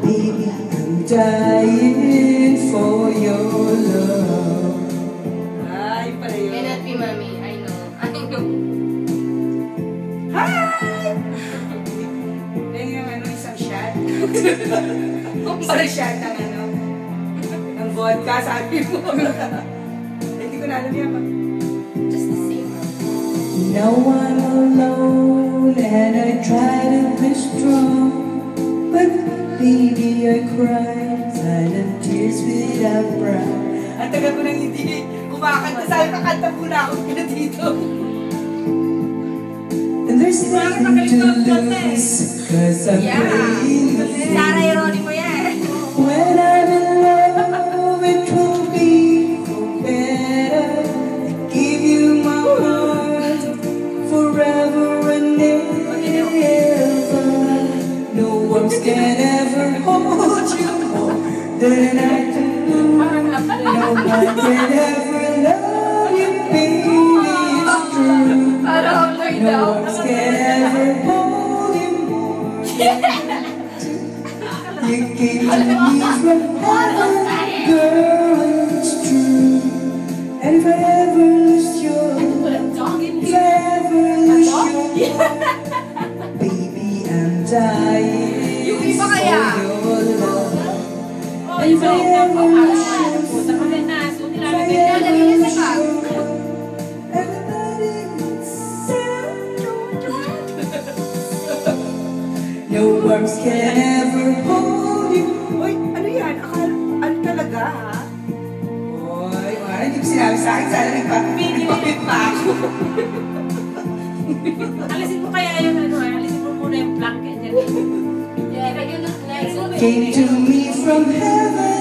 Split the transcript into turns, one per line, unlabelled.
baby, I'm dying for your love.
Ay, pala yun.
Cannot be, mommy. I know. I know.
Hi! Yan yung ano, isang shot. Isang shot ng ano, ng vodka, sabi mo. Hindi ko na alam yan.
Just the same.
Now I'm alone and I try to be strong, but baby I cry silent tears without pride.
Ang tagal ko nang hindi kumakanta. Sabi kakanta muna ako kaya dito.
And there's nothing to lose, cause I'm playing the field.
Sarah Geronimo yan.
When I'm in love, it will be better. I give you my heart forever and ever. No words can ever hold you more than I do. No one can ever love you, baby, it's true. No words can ever hold you more. You came to me from heaven, girl, it's true. And if I ever lose you, if I ever lose you, baby, I'm dying
Yung iba
for
kaya?
your love.
Oh,
And if I ever lose you,
Puta pa rin na. So,
if I
nilalagay
ever
niya
lose
sa
you,
bag.
everybody say, no words can ever hold you.
Uy, ano yan? Ano talaga, ha? Uy, hindi ko sinabi sa akin. Sana nagpapit pa ako.
Alisin mo kaya yung ano, alisin mo muna yung blanket niya.
Yeah, regular.
Came to me from heaven.